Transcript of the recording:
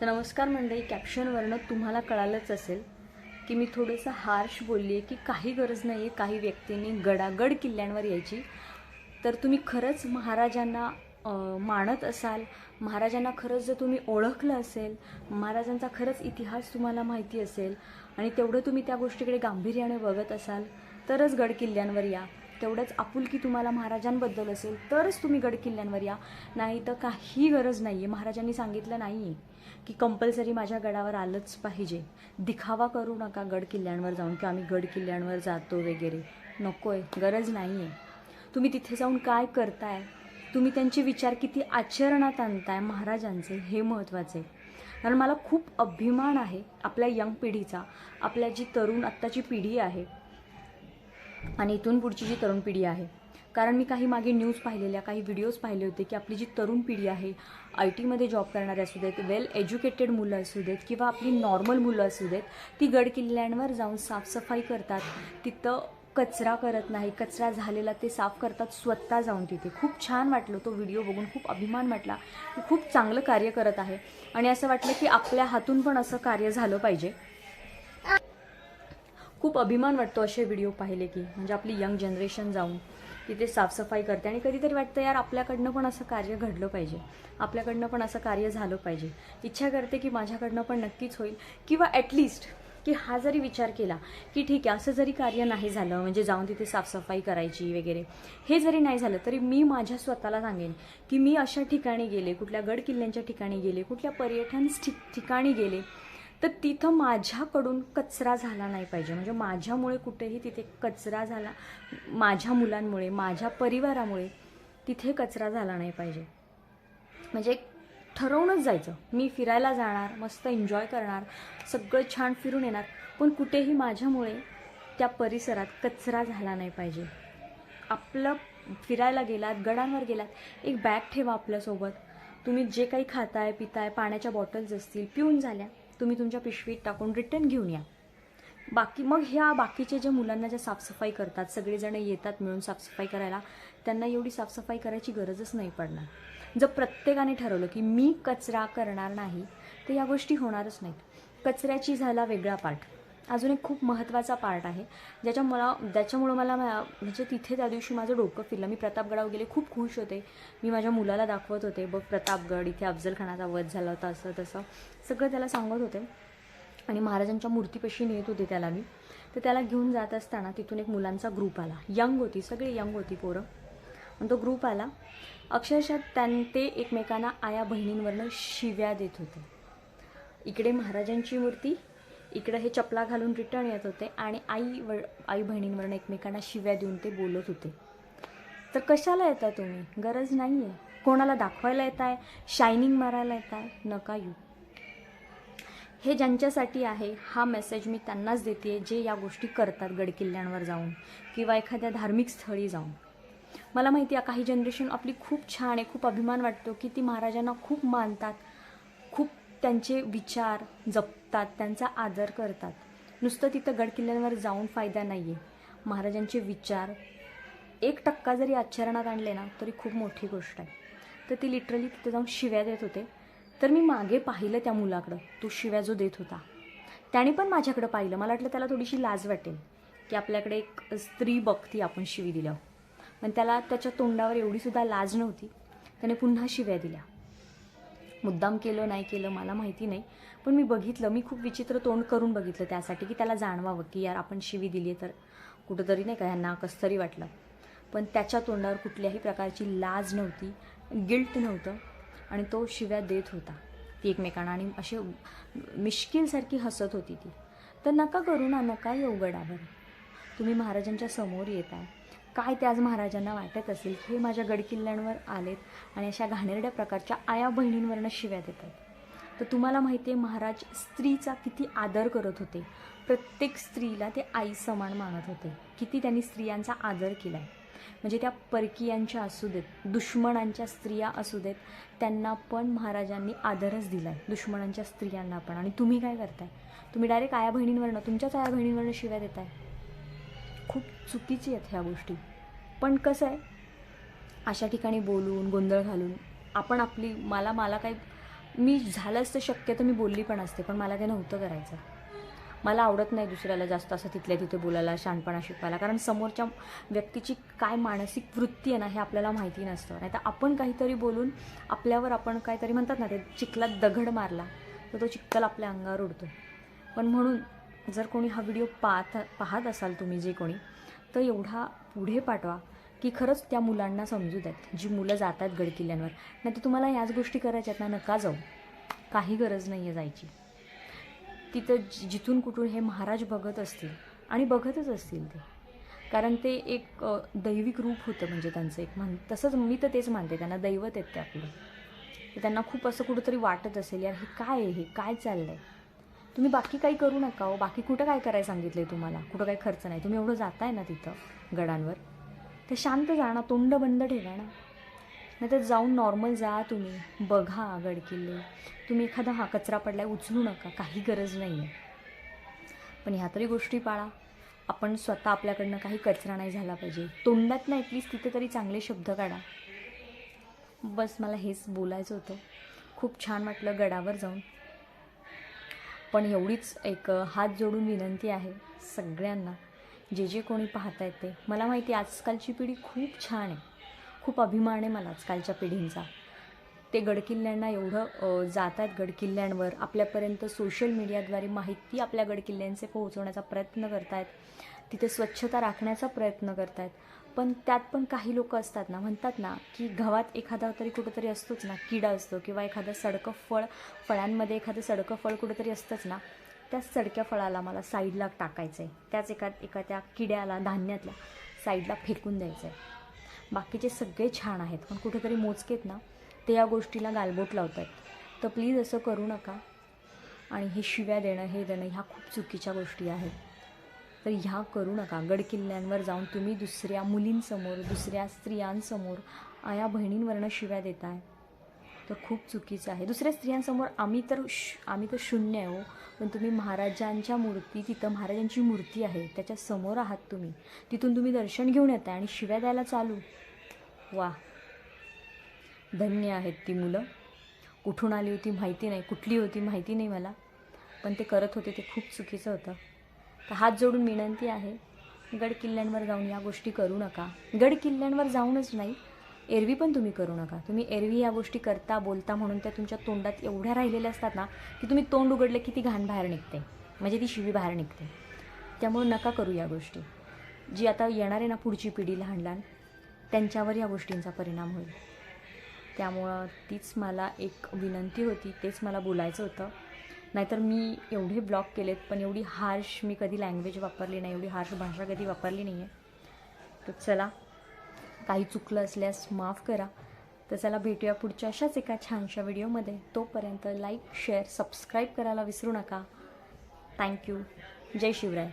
तर नमस्कार मंडळी, कॅप्शनवरनं तुम्हाला कळालंच असेल की मी थोडंसं हार्श बोलली आहे की काही गरज नाही आहे काही व्यक्तींनी गडागड किल्ल्यांवर यायची. तर तुम्ही खरंच महाराजांना मानत असाल, महाराजांना खरंच जर तुम्ही ओळखलं असेल, महाराजांचा खरंच इतिहास तुम्हाला माहिती असेल आणि तेवढं तुम्ही त्या गोष्टीकडे गांभीर्याने बघत असाल तरच गड किल्ल्यांवर या. तेवढंच आपुलकी तुम्हाला महाराजांबद्दल असेल तरच तुम्ही गड किल्ल्यांवर या, नाही तर काही गरज नाही आहे. महाराजांनी सांगितलं नाही आहे की कंपल्सरी माझ्या गडावर आलंच पाहिजे. दिखावा करू नका गड किल्ल्यांवर जाऊन की आम्ही गड किल्ल्यांवर जातो वगैरे. नको आहे, गरज नाही आहे. तुम्ही तिथे जाऊन काय करताय, तुम्ही त्यांचे विचार किती आचरणात आणताय महाराजांचे, हे महत्त्वाचे आहे. कारण मला खूप अभिमान आहे आपल्या यंग पिढीचा, आपल्या जी तरुण आत्ताची पिढी आहे आणि इथून पुढची जी तरुण पिढी आहे. कारण मी काही मागे न्यूज पाहिलेल्या, काही व्हिडिओज पाहिले होते की आपली जी तरुण पिढी आहे, आय टीमध्ये जॉब करणारे असू देत, वेल एज्युकेटेड मुलं असू देत किंवा आपली नॉर्मल मुलं असू देत, ती गड किल्ल्यांवर जाऊन साफसफाई करतात. तिथं कचरा करत नाही, कचरा झालेला ते साफ करतात स्वतः जाऊन तिथे. खूप छान वाटलं तो व्हिडिओ बघून, खूप अभिमान वाटला की खूप चांगलं कार्य करत आहे. आणि असं वाटलं की आपल्या हातून पण असं कार्य झालं पाहिजे. खूप अभिमान वाटतो असे व्हिडिओ पाहिले की, म्हणजे आपली यंग जनरेशन जाऊन तिथे साफसफाई करते. आणि कधीतरी वाटतं यार आपल्याकडनं पण असं कार्य घडलं पाहिजे, आपल्याकडनं पण असं कार्य झालं पाहिजे. इच्छा करते की माझ्याकडनं पण नक्कीच होईल, किंवा ॲटलिस्ट की हा जरी विचार केला की ठीक आहे असं जरी कार्य नाही झालं, म्हणजे जाऊन तिथे साफसफाई करायची वगैरे, हे जरी नाही झालं तरी मी माझ्या स्वतःला सांगेन की मी अशा ठिकाणी गेले, कुठल्या गड किल्ल्यांच्या ठिकाणी गेले, कुठल्या पर्यटन ठिकाणी गेले, तर तिथं माझ्याकडून कचरा झाला नाही पाहिजे. म्हणजे माझ्यामुळे कुठेही तिथे कचरा झाला, माझ्या मुलांमुळे, माझ्या परिवारामुळे तिथे कचरा झाला नाही पाहिजे. म्हणजे ठरवूनच जायचं, मी फिरायला जाणार, मस्त एन्जॉय करणार, सगळं छान फिरून येणार, पण कुठेही माझ्यामुळे त्या परिसरात कचरा झाला नाही पाहिजे. आपलं फिरायला गेलात, गडांवर गेलात, एक बॅग ठेवा आपल्यासोबत. तुम्ही जे काही खाताय पिताय, पाण्याच्या बॉटल्स असतील, पिऊन झाल्या, तुम्ही तुमच्या पिशवीत टाकून रिटर्न घेऊन या. मग ह्या बाकीचे जे मुलांना जे साफसफाई करतात, सगळेजण येतात मिळून साफसफाई करायला, त्यांना एवढी साफसफाई करायची गरजच नाही पडणार. जर प्रत्येकाने ठरवलं की मी कचरा करणार नाही, तर या गोष्टी होणारच नाहीत. कचऱ्याची झाला वेगळा पार्ट. अजून एक खूप महत्त्वाचा पार्ट आहे ज्याच्यामुळं मला म्हणजे तिथे त्या दिवशी माझं डोकं फिरलं. मी प्रतापगडावर गेले, खूप खुश होते. मी माझ्या मुलाला दाखवत होते, बघ प्रतापगड, इथे अफजलखानाचा वध झाला होता, असं तसं सगळं त्याला सांगत होते. आणि महाराजांच्या मूर्तीपाशी नेत होते त्याला मी. तर त्याला घेऊन जात असताना तिथून एक मुलांचा ग्रुप आला, यंग होती, सगळी यंग होती पोरं. आणि तो ग्रुप आला, अक्षरशः ते एकमेकांना आया बहिणींवरनं शिव्या देत होते. इकडे महाराजांची मूर्ती, इकडे हे चपला घालून रिटर्न येत होते आणि आई बहिणींवरनं एकमेकांना शिव्या देऊन ते बोलत होते. तर कशाला येता तुम्ही? गरज नाही आहे. कोणाला दाखवायला येत आहे, शायनिंग मारायला येत आहे? नका येऊ. हे ज्यांच्यासाठी आहे हा मेसेज मी त्यांनाच देते, जे या गोष्टी करतात गडकिल्ल्यांवर जाऊन किंवा एखाद्या धार्मिक स्थळी जाऊन. मला माहिती आहे काही जनरेशन आपली खूप छान आहे, खूप अभिमान वाटतो की ती महाराजांना खूप मानतात, खूप त्यांचे विचार जपतात, त्यांचा आदर करतात. नुसतं तिथं गडकिल्ल्यांवर जाऊन फायदा नाही आहे. महाराजांचे विचार 1% जरी आचरणात आणले ना तरी खूप मोठी गोष्ट आहे. तर ती लिटरली तिथे जाऊन शिव्या देत होते. तर मी मागे पाहिलं त्या मुलाकडं, तो शिव्या जो देत होता त्याने पण माझ्याकडं पाहिलं. मला वाटलं त्याला थोडीशी लाज वाटेल की आपल्याकडे एक स्त्री बघती आपण शिवी दिल्यावर, पण त्याला त्याच्या तोंडावर एवढीसुद्धा लाज नव्हती. त्याने पुन्हा शिव्या दिल्या. मुद्दाम केलं नाही केलं मला माहिती नाही, पण मी बघितलं, मी खूप विचित्र तोंड करून बघितलं त्यासाठी की त्याला जाणवावं की यार आपण शिवी दिली तर कुठंतरी नाही का ह्यांना कसं तरी वाटलं. पण त्याच्या तोंडावर कुठल्याही प्रकारची लाज नव्हती, गिल्ट नव्हतं, आणि तो शिव्या देत होता ती एकमेकांना आणि अशी मिश्किलसारखी हसत होती ती. तर नका करू ना, नका येऊ गडावर. तुम्ही महाराजांच्या समोर येत आहे, काय ते आज महाराजांना वाटत असेल की हे माझ्या गडकिल्ल्यांवर आलेत आणि अशा घाणेरड्या प्रकारच्या आया बहिणींवरनं शिव्या देतात. तर तुम्हाला माहिती आहे महाराज स्त्रीचा किती आदर करत होते. प्रत्येक स्त्रीला ते आई समान मानत होते. किती त्यांनी स्त्रियांचा आदर केला आहे. म्हणजे त्या परकीयांच्या असू देत, दुश्मनांच्या स्त्रिया असू देत, त्यांना पण महाराजांनी आदरच दिला आहे, दुश्मनांच्या स्त्रियांना पण. आणि तुम्ही काय करताय? तुम्ही डायरेक्ट आया बहिणींवरनं, तुमच्याच आया बहिणींवरनं शिव्या देताय. खूप चुकीची आहेत ह्या गोष्टी. पण कसं आहे, अशा ठिकाणी बोलून गोंधळ घालून आपण आपली मला काही मी झालं असतं शक्य तर मी बोलली पण असते, पण मला ते नव्हतं करायचं. मला आवडत नाही दुसऱ्याला जास्त असं तिथल्या तिथे बोलायला, शहाणपणा शिकवायला, कारण समोरच्या व्यक्तीची काय मानसिक वृत्ती आहे ना हे आपल्याला माहिती नसतं. नाही तर आपण काहीतरी बोलून आपल्यावर आपण काहीतरी म्हणतात ना, ते चिखलात दगड मारला तर तो चिखल आपल्या अंगावर उडतो. पण म्हणून जर कोणी हा व्हिडिओ पाहत असाल तुम्ही जे कोणी, तर एवढा पुढे पाठवा की खरंच त्या मुलांना समजू द्यात, जी मुलं जात आहेत गडकिल्ल्यांवर. नाही तर तुम्हाला याच गोष्टी करायच्या आहेत ना, नका जाऊ, काही गरज नाही आहे जायची. तिथं जिथून कुठून हे महाराज बघत असतील आणि बघतच असतील ते, कारण ते एक दैविक रूप होतं, म्हणजे त्यांचं एक तसंच मी तर तेच मानते, त्यांना दैवत आहेत ते आपलं. त्यांना खूप असं कुठंतरी वाटत असेल, यार हे काय आहे, हे काय चाललं आहे. तुम्ही बाकी काही करू नका हो, बाकी कुठं काय करायला सांगितलं आहे तुम्हाला, कुठं काही खर्च नाही. तुम्ही एवढं जाताय ना तिथं गडांवर, तर शांत जा ना, तोंड बंद ठेवा ना. नाही तर जाऊन नॉर्मल जा, तुम्ही बघा गडकिल्ले. तुम्ही एखादा कचरा पडलाय उचलू नका, काही गरज नाही आहे. पण ह्या तरी गोष्टी पाळा. आपण स्वतः आपल्याकडनं काही कचरा नाही झाला पाहिजे. तोंडात ना ॲटलिस्ट तिथे तरी चांगले शब्द काढा. बस मला हेच बोलायचं होतं. खूप छान वाटलं गडावर जाऊन. पण एवढीच एक हात जोडून विनंती आहे सगळ्यांना, जे कोणी पाहत आहेत ते. मला माहिती आहे आजकालची पिढी खूप छान आहे, खूप अभिमान आहे मला आजकालच्या पिढींचा. ते गडकिल्ल्यांना एवढं जात आहेत गडकिल्ल्यांवर, आपल्यापर्यंत सोशल मीडियाद्वारे माहिती आपल्या गडकिल्ल्यांचे पोहोचवण्याचा प्रयत्न करत आहेत, तिथे स्वच्छता राखण्याचा प्रयत्न करत आहेत. पण त्यात पण काही लोक असतात ना, म्हणतात ना की गव्हात एखादा तरी कुठंतरी असतोच ना, किडा असतो, किंवा एखादं सडकं फळांमध्ये एखादं सडकं फळ कुठंतरी असतंच ना, त्या सडक्या फळाला मला साईडला टाकायचं आहे, त्याच एका त्या किड्याला धान्यातल्या साईडला फेकून द्यायचं आहे. बाकीचे सगळे छान आहेत, पण कुठेतरी मोजकेत ना ते या गोष्टीला गालबोट लावत आहेत. तर प्लीज असं करू नका. आणि हे शिव्या देणं, हे देणं, ह्या खूप चुकीच्या गोष्टी आहेत. तर ह्या करू नका. गडकिल्ल्यांवर जाऊन तुम्ही दुसऱ्या मुलींसमोर, दुसऱ्या स्त्रियांसमोर, आया बहिणींवरनं शिव्या देताय, तर खूप चुकीचं आहे. दुसऱ्या स्त्रियांसमोर आम्ही तर शून्य आहे हो, पण तुम्ही महाराजांच्या मूर्ती, तिथं महाराजांची मूर्ती आहे त्याच्या समोर आहात तुम्ही, तिथून तुम्ही दर्शन घेऊन येताय आणि शिव्या द्यायला चालू. वा, धन्य आहेत ती मुलं. कुठून आली होती माहिती नाही, कुठली होती माहिती नाही मला, पण ते करत होते ते खूप चुकीचं होतं. तर हात जोडून विनंती आहे, गडकिल्ल्यांवर जाऊन या गोष्टी करू नका. गडकिल्ल्यांवर जाऊनच नाही, एरवी पण तुम्ही करू नका. तुम्ही एरवी या गोष्टी करता, बोलता म्हणून त्या तुमच्या तोंडात एवढ्या राहिलेल्या असतात ना, की तुम्ही तोंड उघडलं की ती घाण बाहेर निघते, म्हणजे ती शिवी बाहेर निघते. त्यामुळे नका करू या गोष्टी. जी आता येणार आहे ना पुढची पिढी, लहान लहान, त्यांच्यावर या गोष्टींचा परिणाम होईल. त्यामुळं तीच मला एक विनंती होती, तेच मला बोलायचं होतं. नाहीतर मी एवढे ब्लॉग केलेत, पण एवढी हार्श मी कधी लँग्वेज वापरली नाही, एवढी हार्श भाषा कधी वापरली नाही आहे. तर चला, काही चुकलं असल्यास माफ करा. तर चला, भेटूया पुढच्या अशाच एका छानशा व्हिडिओमध्ये. तोपर्यंत लाईक, शेअर, सबस्क्राईब करायला विसरू नका. थँक्यू. जय शिवराय.